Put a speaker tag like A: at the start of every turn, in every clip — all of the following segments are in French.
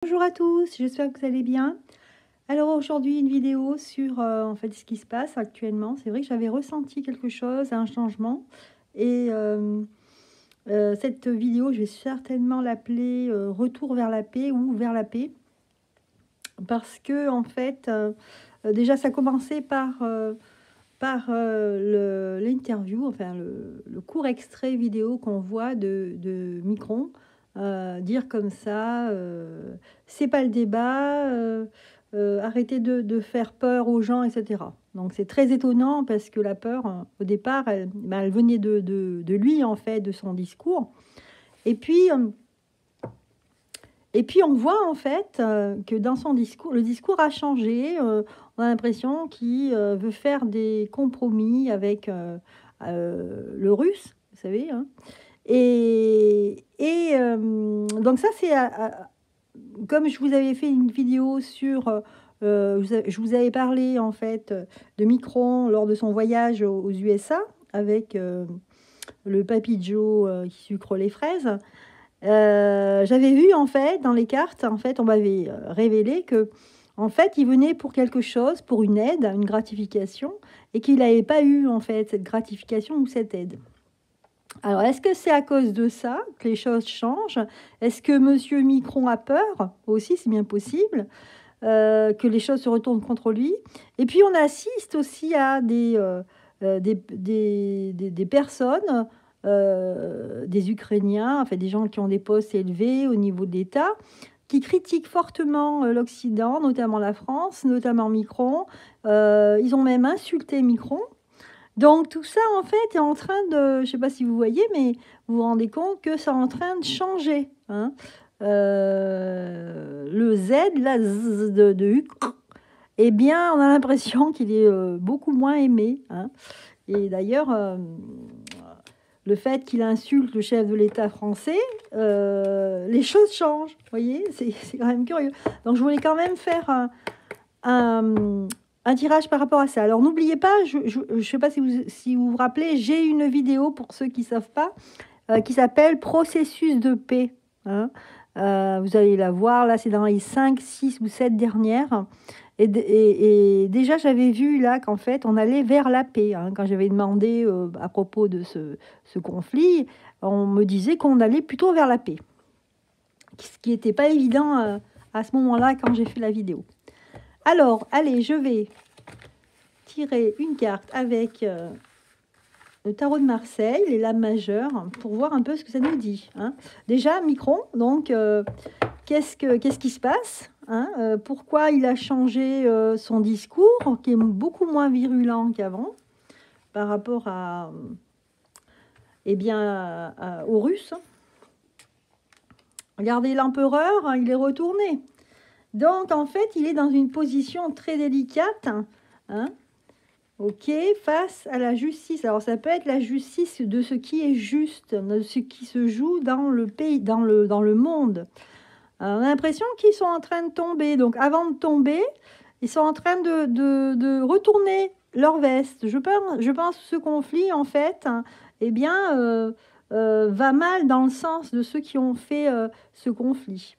A: Bonjour à tous, j'espère que vous allez bien. Alors aujourd'hui une vidéo sur en fait ce qui se passe actuellement. C'est vrai que j'avais ressenti quelque chose, un changement, et cette vidéo je vais certainement l'appeler Retour vers la paix ou Vers la paix, parce que en fait déjà ça commençait par l'interview, enfin le court extrait vidéo qu'on voit de Micron dire comme ça, c'est pas le débat, arrêtez de faire peur aux gens, etc. Donc c'est très étonnant parce que la peur, au départ, elle venait de lui, en fait, de son discours. Et puis, on voit en fait que dans son discours, le discours a changé. On a l'impression qu'il veut faire des compromis avec le russe, vous savez, hein. Donc ça, c'est comme je vous avais fait une vidéo sur, je vous avais parlé en fait de Micron lors de son voyage aux USA avec le papy Joe qui sucre les fraises. J'avais vu en fait dans les cartes, en fait, on m'avait révélé que en fait, il venait pour quelque chose, pour une aide, une gratification, et qu'il n'avait pas eu en fait cette gratification ou cette aide. Alors, est-ce que c'est à cause de ça que les choses changent? Est-ce que Monsieur Micron a peur? Aussi, c'est bien possible que les choses se retournent contre lui. Et puis, on assiste aussi à des personnes, des Ukrainiens, enfin des gens qui ont des postes élevés au niveau de l'État, qui critiquent fortement l'Occident, notamment la France, notamment Micron. Ils ont même insulté Micron. Donc tout ça, en fait, est en train de, je ne sais pas si vous voyez, mais vous vous rendez compte que c'est en train de changer, hein. Le Z, la Z de U, eh bien, on a l'impression qu'il est beaucoup moins aimé, hein. Et d'ailleurs, le fait qu'il insulte le chef de l'État français, les choses changent, vous voyez, c'est quand même curieux. Donc je voulais quand même faire un tirage par rapport à ça. Alors n'oubliez pas, je ne sais pas si vous vous rappelez, j'ai une vidéo pour ceux qui ne savent pas, qui s'appelle Processus de paix, hein. Vous allez la voir, là c'est dans les 5, 6 ou 7 dernières. Et déjà j'avais vu là qu'en fait on allait vers la paix, hein. Quand j'avais demandé à propos de ce conflit, on me disait qu'on allait plutôt vers la paix. Ce qui n'était pas évident à ce moment-là quand j'ai fait la vidéo. Alors, allez, je vais tirer une carte avec le tarot de Marseille, les lames majeures, pour voir un peu ce que ça nous dit, hein. Déjà, Micron, donc, qu'est-ce qui se passe, hein, pourquoi il a changé son discours, qui est beaucoup moins virulent qu'avant, par rapport à, eh bien, aux Russes. Regardez l'empereur, hein, il est retourné. Donc, en fait, il est dans une position très délicate, hein, ok, face à la justice. Alors, ça peut être la justice de ce qui est juste, de ce qui se joue dans le pays, dans le monde. Alors, on a l'impression qu'ils sont en train de tomber. Donc, avant de tomber, ils sont en train de retourner leur veste. Je pense que ce conflit, en fait, hein, eh bien, va mal dans le sens de ceux qui ont fait ce conflit.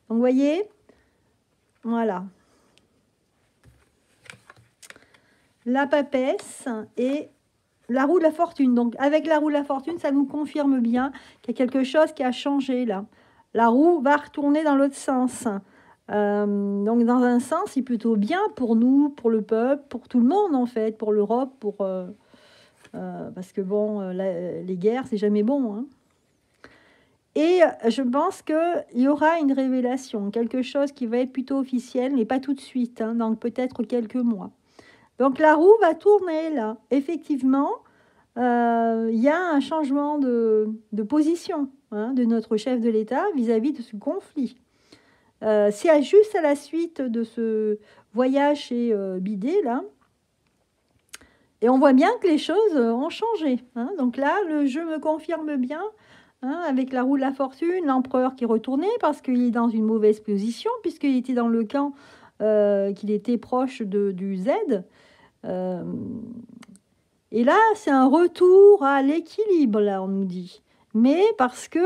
A: Donc, vous voyez, voilà. La papesse et la roue de la fortune. Donc, avec la roue de la fortune, ça nous confirme bien qu'il y a quelque chose qui a changé là. La roue va retourner dans l'autre sens. Donc, dans un sens, c'est plutôt bien pour nous, pour le peuple, pour tout le monde en fait, pour l'Europe, parce que bon, les guerres, c'est jamais bon, hein. Et je pense qu'il y aura une révélation, quelque chose qui va être plutôt officiel, mais pas tout de suite, hein, donc peut-être quelques mois. Donc la roue va tourner là. Effectivement, il y a un changement de position, hein, de notre chef de l'État vis-à-vis de ce conflit. C'est juste à la suite de ce voyage chez Bidet là. Et on voit bien que les choses ont changé, hein. Donc là, le jeu me confirme bien, hein, avec la roue de la fortune, l'empereur qui est retourné parce qu'il est dans une mauvaise position, puisqu'il était dans le camp, qu'il était proche du Z. Et là, c'est un retour à l'équilibre, là, on nous dit. Mais parce que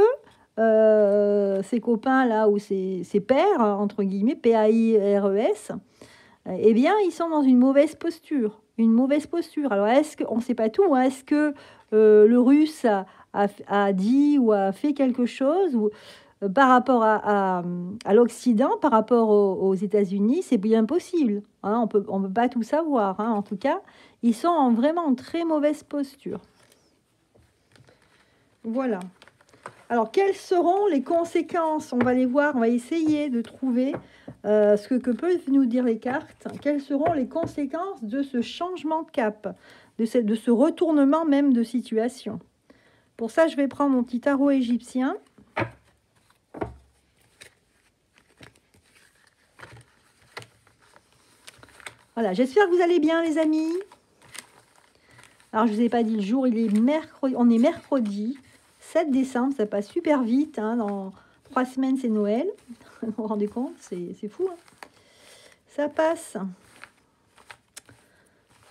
A: ses copains là, ou ses pairs, entre guillemets, P-A-I-R-E-S, eh bien, ils sont dans une mauvaise posture. Une mauvaise posture. Alors, on ne sait pas tout, hein, est-ce que le russe a dit ou a fait quelque chose ou, par rapport à l'Occident, par rapport aux États-Unis, c'est bien possible, hein, on peut pas tout savoir, hein. En tout cas, ils sont vraiment en très mauvaise posture. Voilà. Alors, quelles seront les conséquences? On va les voir, on va essayer de trouver ce que peuvent nous dire les cartes. Quelles seront les conséquences de ce changement de cap, de ce retournement même de situation? Pour ça, je vais prendre mon petit tarot égyptien. Voilà, j'espère que vous allez bien, les amis. Alors, je ne vous ai pas dit le jour, il est mercredi, on est mercredi 7 décembre, ça passe super vite, hein, dans 3 semaines, c'est Noël. Vous vous rendez compte, c'est fou, hein. Ça passe.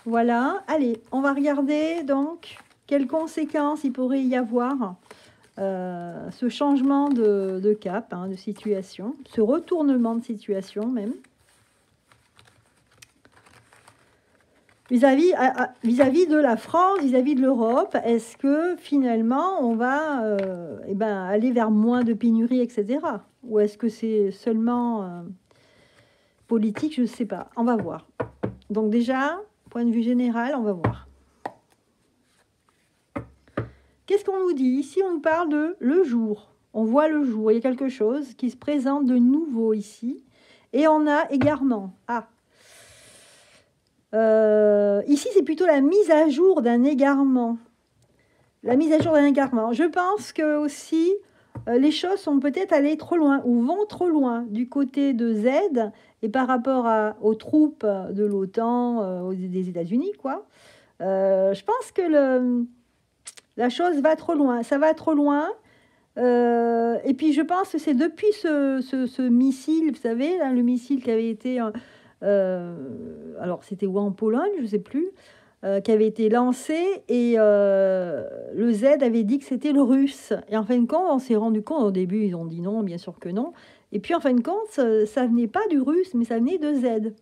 A: Voilà, allez, on va regarder donc quelles conséquences il pourrait y avoir, ce changement de cap, hein, de situation, ce retournement de situation même. Vis-à-vis de la France, vis-à-vis de l'Europe, est-ce que finalement on va aller vers moins de pénurie, etc. Ou est-ce que c'est seulement politique? Je ne sais pas. On va voir. Donc déjà, point de vue général, on va voir. Qu'est-ce qu'on nous dit? Ici, on nous parle de le jour. On voit le jour. Il y a quelque chose qui se présente de nouveau ici. Et on a égarement. Ici, c'est plutôt la mise à jour d'un égarement. La mise à jour d'un égarement. Je pense que aussi, les choses sont peut-être allées trop loin ou vont trop loin du côté de Z et par rapport aux troupes de l'OTAN, des États-Unis, quoi. Je pense que la chose va trop loin. Ça va trop loin. Et puis, je pense que c'est depuis ce missile, vous savez, là, le missile qui avait été... alors, c'était où en Pologne, je ne sais plus, qui avait été lancé et le Z avait dit que c'était le russe. Et en fin de compte, on s'est rendu compte, au début, ils ont dit non, bien sûr que non. Et puis, en fin de compte, ça venait pas du russe, mais ça venait de Z.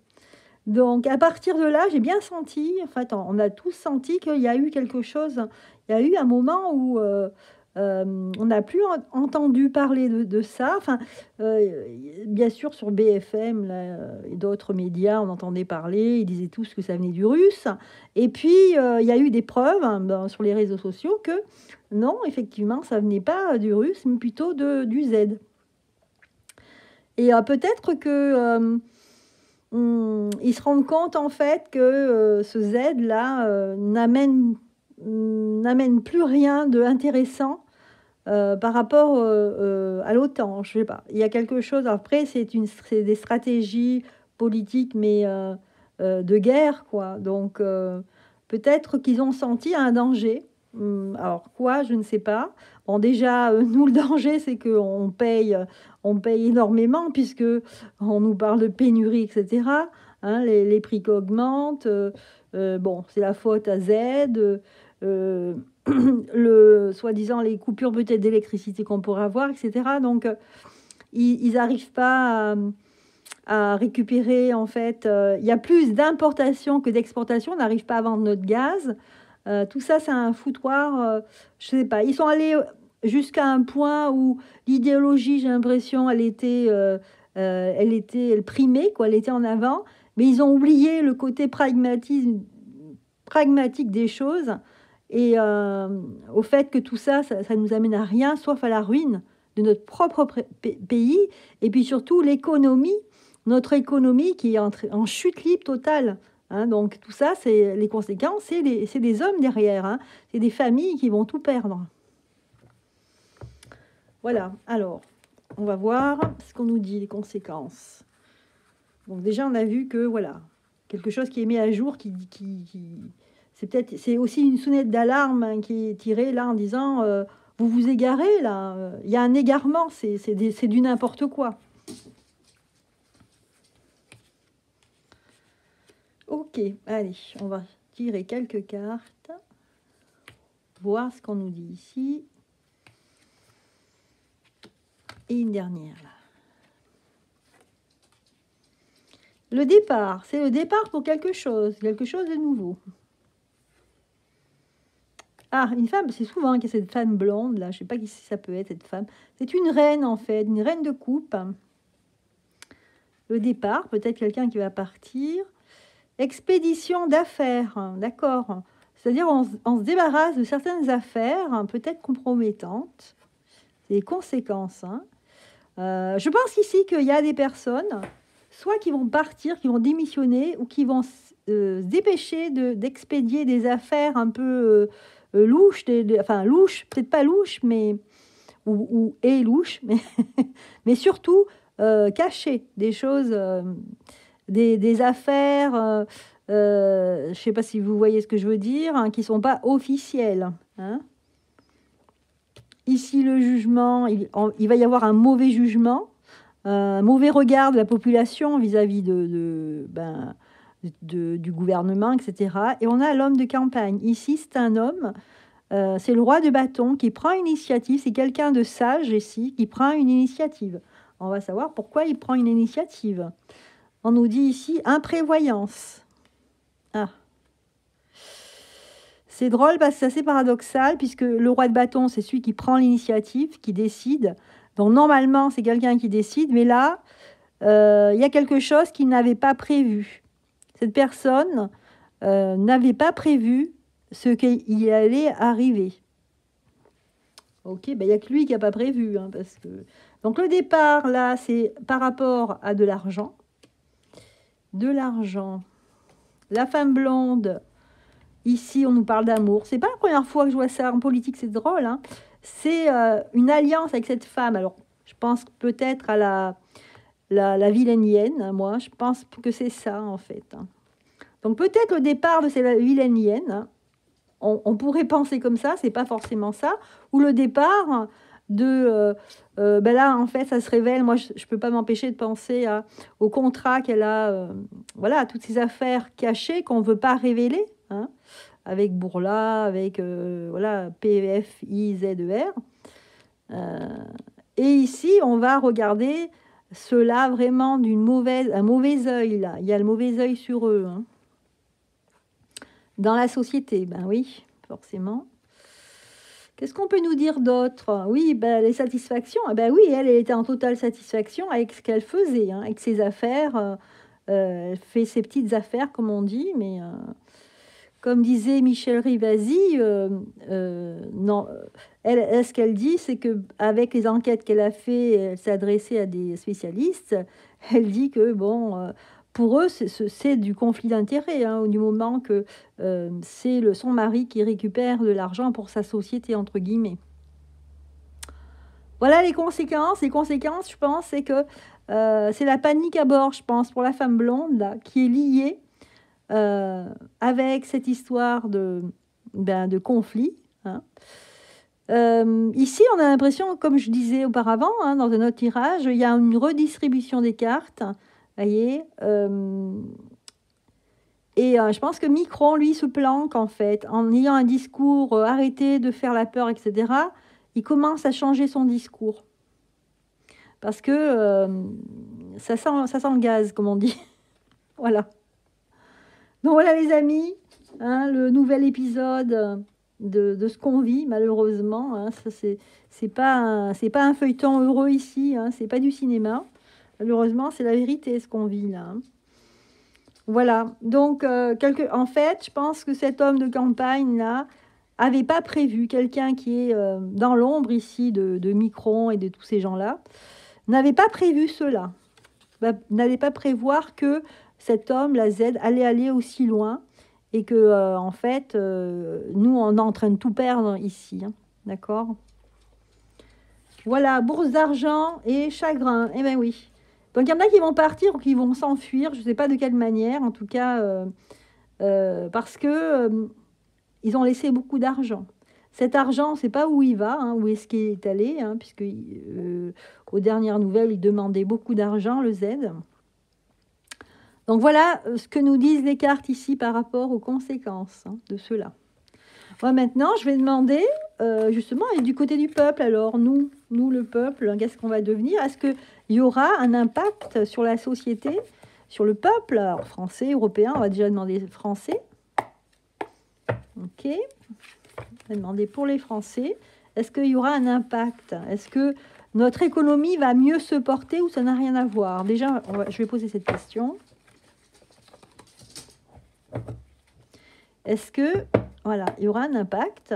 A: Donc, à partir de là, j'ai bien senti, en fait, on a tous senti qu'il y a eu quelque chose. Il y a eu un moment où on n'a plus entendu parler de ça. Enfin, bien sûr, sur BFM là, et d'autres médias, on entendait parler, ils disaient tous que ça venait du russe. Et puis, il y a eu des preuves, hein, sur les réseaux sociaux que non, effectivement, ça venait pas du russe, mais plutôt du Z. Et peut-être que ils se rendent compte en fait que ce Z là n'amène plus rien d'intéressant par rapport à l'OTAN. Je sais pas. Il y a quelque chose. Après, c'est des stratégies politiques, mais de guerre, quoi. Donc peut-être qu'ils ont senti un danger. Alors quoi, je ne sais pas. Bon, déjà, nous, le danger, c'est qu'on on paye énormément puisque on nous parle de pénurie, etc. Hein, les prix qui augmentent. Bon, c'est la faute à Z. Soi-disant les coupures peut-être d'électricité qu'on pourrait avoir, etc. Donc, ils n'arrivent pas à récupérer, en fait. Il y a plus d'importation que d'exportation. On n'arrive pas à vendre notre gaz. Tout ça, c'est un foutoir. Je ne sais pas. Ils sont allés jusqu'à un point où l'idéologie, j'ai l'impression, elle primait, quoi. Elle était en avant. Mais ils ont oublié le côté pragmatique des choses et au fait que tout ça, ça nous amène à rien, sauf à la ruine de notre propre pays, et puis surtout l'économie, notre économie qui est en chute libre totale. Hein, donc tout ça, c'est les conséquences, c'est des hommes derrière, hein, c'est des familles qui vont tout perdre. Voilà, alors, on va voir ce qu'on nous dit, les conséquences. Donc déjà, on a vu que, voilà, quelque chose qui est mis à jour, c'est aussi une sonnette d'alarme, hein, qui est tirée là en disant vous vous égarez là, il y a un égarement, c'est du n'importe quoi. Ok, allez, on va tirer quelques cartes, voir ce qu'on nous dit ici. Et une dernière, là. Le départ, c'est le départ pour quelque chose de nouveau. Ah, une femme, c'est souvent qu'il y a cette femme blonde, là, je ne sais pas qui ça peut être, cette femme. C'est une reine, en fait, une reine de coupe. Le départ, peut-être quelqu'un qui va partir. Expédition d'affaires, d'accord. C'est-à-dire on se débarrasse de certaines affaires, peut-être compromettantes. C'est les conséquences. Je pense ici qu'il y a des personnes, soit qui vont partir, qui vont démissionner, ou qui vont se dépêcher d'expédier des affaires un peu louches, enfin louches, peut-être pas louches, mais et louches, mais surtout cachées, des choses, des affaires, je ne sais pas si vous voyez ce que je veux dire, qui ne sont pas officielles. Ici, le jugement, il va y avoir un mauvais jugement, un mauvais regard de la population vis-à-vis du gouvernement, etc. Et on a l'homme de campagne. Ici, c'est un homme, c'est le roi de bâton qui prend une initiative. C'est quelqu'un de sage ici qui prend une initiative. On va savoir pourquoi il prend une initiative. On nous dit ici imprévoyance. Ah. C'est drôle parce que c'est assez paradoxal puisque le roi de bâton, c'est celui qui prend l'initiative, qui décide. Donc normalement, c'est quelqu'un qui décide, mais là, il y a quelque chose qu'il n'avait pas prévu. Cette personne n'avait pas prévu ce qui allait arriver. Ok, il n'y a que lui qui n'a pas prévu. Parce que... Donc le départ, là, c'est par rapport à de l'argent. De l'argent. La femme blonde, ici, on nous parle d'amour. C'est pas la première fois que je vois ça en politique, c'est drôle. C'est une alliance avec cette femme. Alors, je pense peut-être à la vilaine hyène, moi. Je pense que c'est ça, en fait. Donc, peut-être le départ de cette vilaine hyène, on pourrait penser comme ça, c'est pas forcément ça. Ou le départ de... là, en fait, ça se révèle. Moi, je ne peux pas m'empêcher de penser au contrat qu'elle a, voilà, à toutes ces affaires cachées qu'on ne veut pas révéler, avec Bourla, avec voilà, PFIZER. Et ici, on va regarder cela vraiment un mauvais œil, là. Il y a le mauvais œil sur eux. Dans la société, ben oui, forcément. Qu'est-ce qu'on peut nous dire d'autre? Oui, les satisfactions. Ben oui, elle était en totale satisfaction avec ce qu'elle faisait, avec ses affaires. Elle fait ses petites affaires, comme on dit, mais comme disait Michel Rivasi, non, ce qu'elle dit, c'est qu'avec les enquêtes qu'elle a fait, elle s'est adressée à des spécialistes. Elle dit que, bon, pour eux, c'est du conflit d'intérêts, du moment que c'est son mari qui récupère de l'argent pour sa société, entre guillemets. Voilà les conséquences. Les conséquences, je pense, c'est que c'est la panique à bord, je pense, pour la femme blonde, là, qui est liée avec cette histoire de conflit. Ici, on a l'impression, comme je disais auparavant, dans un autre tirage, il y a une redistribution des cartes. Voyez, et je pense que Micron, lui, se planque, en fait, en ayant un discours arrêtez de faire la peur, etc. Il commence à changer son discours. Parce que ça sent le gaz, comme on dit. Voilà. Donc voilà, les amis, le nouvel épisode de ce qu'on vit, malheureusement. C'est pas un feuilleton heureux ici, c'est pas du cinéma. Malheureusement, c'est la vérité, ce qu'on vit là. Voilà. Donc, en fait, je pense que cet homme de campagne là avait pas prévu, quelqu'un qui est dans l'ombre ici de Micron et de tous ces gens-là, n'avait pas prévu cela. N'allait pas prévoir que cet homme, la Z, allait aller aussi loin et que, en fait, nous, on est en train de tout perdre ici. D'accord? Voilà, bourse d'argent et chagrin. Eh bien oui. Donc, il y en a qui vont partir ou qui vont s'enfuir, je ne sais pas de quelle manière, en tout cas, parce que ils ont laissé beaucoup d'argent. Cet argent, on ne sait pas où il va, où est-ce qu'il est allé, puisque aux dernières nouvelles, il demandait beaucoup d'argent, le Z. Donc voilà ce que nous disent les cartes ici par rapport aux conséquences de cela. Moi, maintenant, je vais demander, justement, et du côté du peuple, alors, nous le peuple, qu'est-ce qu'on va devenir? Est-ce qu'il y aura un impact sur la société, sur le peuple, alors, français, européen, on va déjà demander français. Ok. On va demander pour les Français, est-ce qu'il y aura un impact? Est-ce que notre économie va mieux se porter ou ça n'a rien à voir? Déjà, je vais poser cette question. Est-ce que, voilà, il y aura un impact?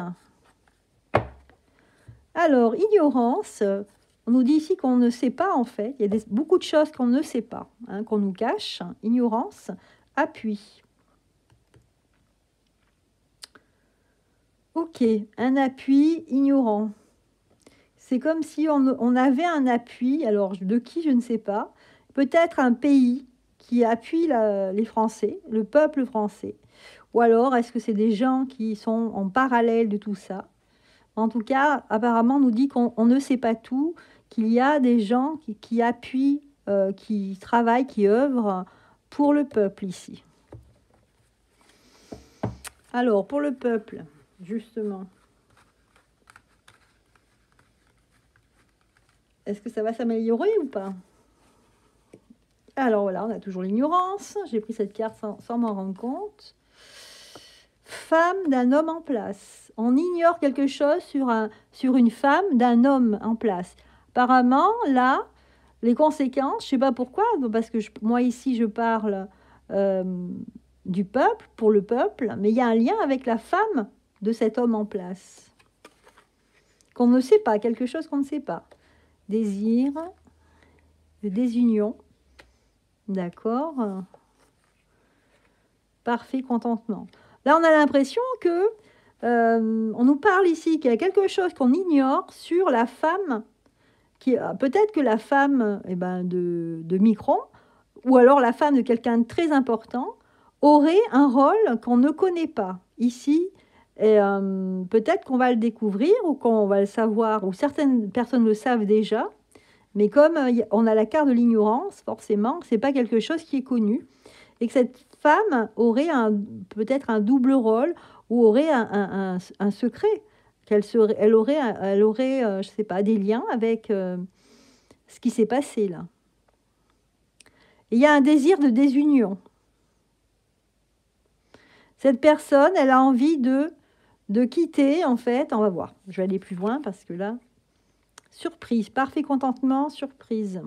A: Alors, ignorance, on nous dit ici qu'on ne sait pas en fait. Il y a beaucoup de choses qu'on ne sait pas, hein, qu'on nous cache. Ignorance, appui. Ok, un appui ignorant. C'est comme si on avait un appui, alors de qui, je ne sais pas. Peut-être un pays qui appuie les Français, le peuple français. Ou alors, est-ce que c'est des gens qui sont en parallèle de tout ça? En tout cas, apparemment, on nous dit qu'on ne sait pas tout, qu'il y a des gens qui appuient, qui travaillent, qui œuvrent pour le peuple ici. Alors, pour le peuple, justement, est-ce que ça va s'améliorer ou pas? Alors voilà, on a toujours l'ignorance. J'ai pris cette carte sans m'en rendre compte. Femme d'un homme en place. On ignore quelque chose sur une femme d'un homme en place. Apparemment, là, les conséquences, je ne sais pas pourquoi, parce que moi ici, je parle du peuple, pour le peuple, mais il y a un lien avec la femme de cet homme en place. Qu'on ne sait pas, quelque chose qu'on ne sait pas. Désir, de désunion, d'accord. Parfait contentement. Là, on a l'impression que on nous parle ici qu'il y a quelque chose qu'on ignore sur la femme, peut-être que la femme de Micron, ou alors la femme de quelqu'un de très important, aurait un rôle qu'on ne connaît pas ici. Et peut-être qu'on va le découvrir ou qu'on va le savoir, ou certaines personnes le savent déjà, mais comme on a la carte de l'ignorance, forcément, ce n'est pas quelque chose qui est connu. Et que cette femme aurait peut-être un double rôle ou aurait un secret, elle aurait je ne sais pas, des liens avec ce qui s'est passé là. Et il y a un désir de désunion. Cette personne, elle a envie de quitter, en fait, on va voir, je vais aller plus loin parce que là, surprise, parfait contentement, surprise.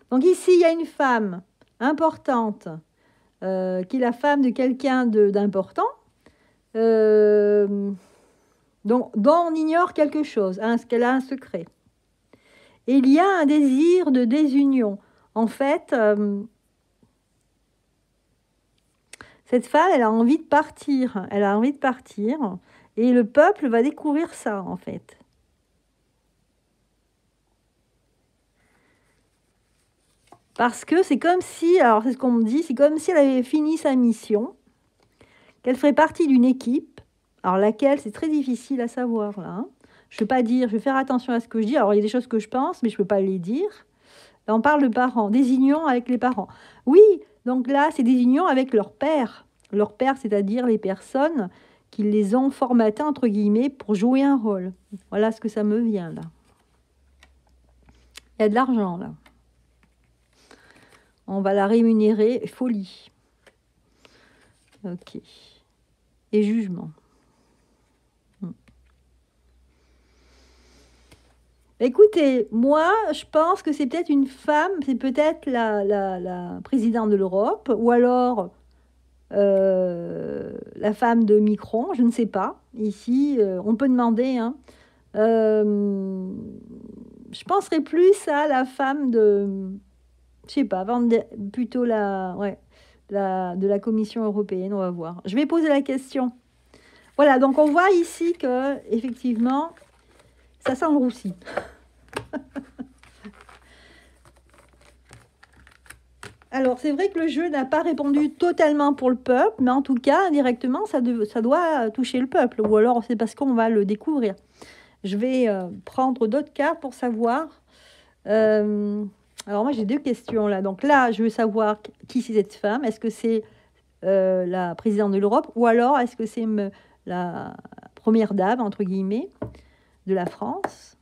A: Donc ici, il y a une femme importante, qui est la femme de quelqu'un d'important, dont on ignore quelque chose, qu'elle a un secret. Et il y a un désir de désunion. En fait, cette femme, elle a envie de partir. Elle a envie de partir. Et le peuple va découvrir ça, en fait. Parce que c'est comme si, alors c'est ce qu'on me dit, c'est comme si elle avait fini sa mission, qu'elle ferait partie d'une équipe, alors laquelle, c'est très difficile à savoir, là. Hein. Je ne vais pas dire, je vais faire attention à ce que je dis. Alors, il y a des choses que je pense, mais je ne peux pas les dire. Là, on parle de parents, des unions avec les parents. Oui, donc là, c'est des unions avec leur père. Leur père, c'est-à-dire les personnes qui les ont formatées, entre guillemets, pour jouer un rôle. Voilà ce que ça me vient, là. Il y a de l'argent, là. On va la rémunérer, folie. Ok. Et jugement. Écoutez, moi, je pense que c'est peut-être une femme, c'est peut-être la présidente de l'Europe, ou alors la femme de Micron, je ne sais pas. Ici, on peut demander. Hein. Je penserais plus à la femme de, je sais pas, plutôt de la Commission européenne, on va voir. Je vais poser la question. Voilà, donc on voit ici que, effectivement, ça sent le roussi. Alors, c'est vrai que le jeu n'a pas répondu totalement pour le peuple, mais en tout cas, indirectement, ça doit toucher le peuple. Ou alors, c'est parce qu'on va le découvrir. Je vais prendre d'autres cartes pour savoir. Alors, moi, j'ai deux questions là. Donc là, je veux savoir qui c'est cette femme. Est-ce que c'est la présidente de l'Europe ou alors est-ce que c'est la première dame, entre guillemets, de la France.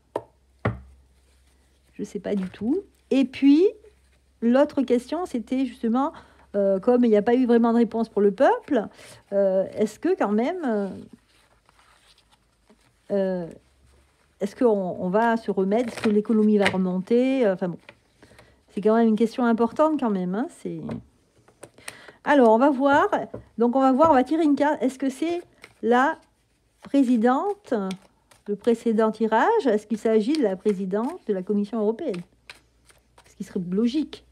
A: Je ne sais pas du tout. Et puis, l'autre question, c'était justement, comme il n'y a pas eu vraiment de réponse pour le peuple, est-ce que quand même, est-ce qu'on va se remettre, est-ce que l'économie va remonter, enfin bon, c'est quand même une question importante quand même. Hein, c'est... Alors, on va voir. Donc, on va tirer une carte. Est-ce que c'est la présidente, le précédent tirage, est-ce qu'il s'agit de la présidente de la Commission européenne? Ce qui serait logique.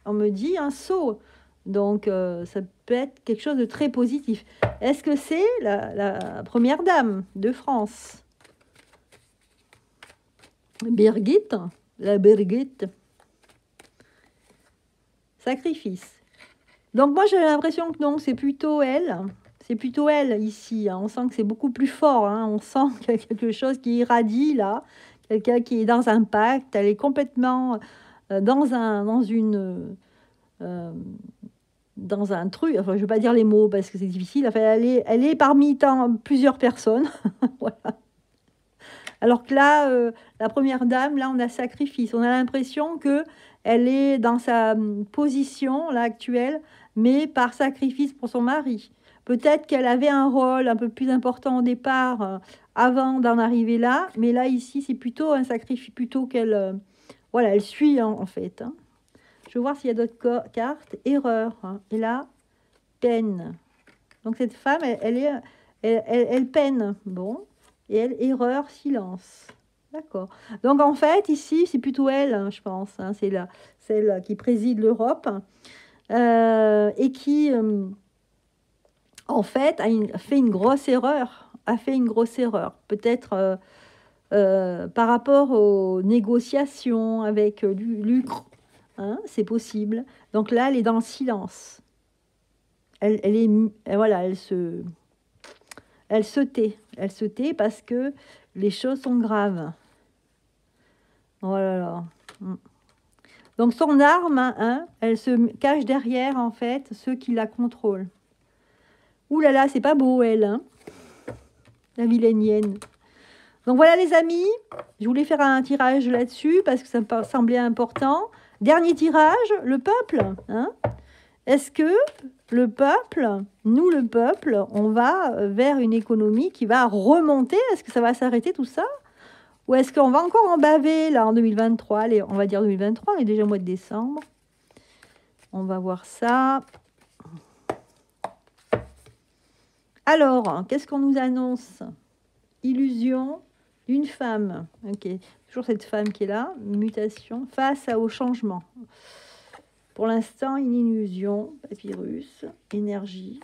A: On me dit un saut. Donc, ça peut être quelque chose de très positif. Est-ce que c'est la première dame de France? Birgit, la Birgit. Sacrifice. Donc moi j'ai l'impression que non, c'est plutôt elle. C'est plutôt elle ici. Hein. On sent que c'est beaucoup plus fort. Hein. On sent qu'il y a quelque chose qui irradie là. Quelqu'un qui est dans un pacte. Elle est complètement dans un truc. Enfin, je ne vais pas dire les mots parce que c'est difficile. Enfin, elle est parmi plusieurs personnes. Voilà. Alors que là, la première dame, là, on a sacrifice. On a l'impression que elle est dans sa position là actuelle, mais par sacrifice pour son mari. Peut-être qu'elle avait un rôle un peu plus important au départ, avant d'en arriver là, mais là, ici, c'est plutôt un sacrifice, plutôt qu'elle voilà, elle suit en fait. Hein. Je vais voir s'il y a d'autres cartes. Erreur. Hein. Et là, peine. Donc cette femme, elle peine. Bon. Et elle, erreur, silence. D'accord. Donc en fait, ici, c'est plutôt elle, hein, je pense. Hein, c'est celle qui préside l'Europe et qui, en fait, fait une grosse erreur. A fait une grosse erreur. Peut-être par rapport aux négociations avec l'Ukraine. Hein, c'est possible. Donc là, elle est dans le silence. Voilà, elle se tait. Elle se tait parce que les choses sont graves. Oh là là. Donc son arme, hein, elle se cache derrière, en fait, ceux qui la contrôlent. Ouh là là, c'est pas beau, elle. Hein, la vilainienne. Donc voilà, les amis. Je voulais faire un tirage là-dessus parce que ça me semblait important. Dernier tirage, le peuple. Hein. Est-ce que le peuple, nous le peuple, on va vers une économie qui va remonter? Est-ce que ça va s'arrêter tout ça? Ou est-ce qu'on va encore en baver là en 2023? Allez, on va dire 2023, on est déjà au mois de décembre. On va voir ça. Alors, qu'est-ce qu'on nous annonce? Illusion d'une femme. Ok, toujours cette femme qui est là. Mutation face au changement. Pour l'instant, une illusion, papyrus, énergie,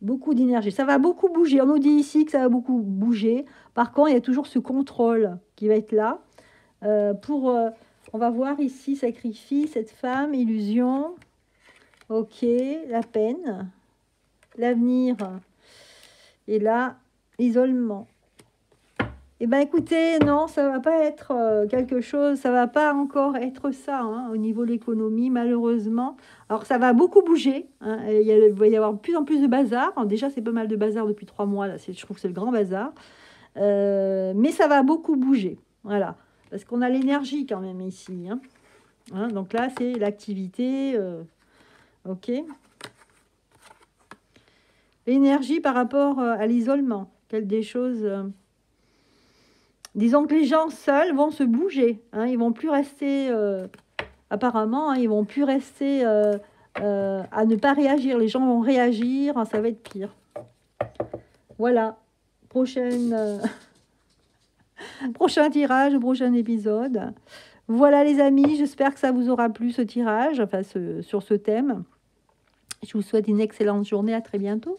A: beaucoup d'énergie. Ça va beaucoup bouger. On nous dit ici que ça va beaucoup bouger. Par contre, il y a toujours ce contrôle qui va être là. On va voir ici, sacrifice, cette femme, illusion. Ok, la peine, l'avenir. Et là, isolement. Eh bien, écoutez, non, ça ne va pas être quelque chose, ça ne va pas encore être ça hein, au niveau de l'économie, malheureusement. Alors, ça va beaucoup bouger. Hein, il va y avoir de plus en plus de bazar. Alors, déjà, c'est pas mal de bazar depuis 3 mois. Là, je trouve que c'est le grand bazar. Mais ça va beaucoup bouger. Voilà. Parce qu'on a l'énergie quand même ici. Hein. Hein, donc là, c'est l'activité. OK. L'énergie par rapport à l'isolement. Quelle des choses... Disons que les gens seuls vont se bouger. Hein, ils vont plus rester, apparemment, hein, ils vont plus rester à ne pas réagir. Les gens vont réagir, hein, ça va être pire. Voilà. Prochain tirage, prochain épisode. Voilà les amis, j'espère que ça vous aura plu ce tirage, enfin sur ce thème. Je vous souhaite une excellente journée, à très bientôt.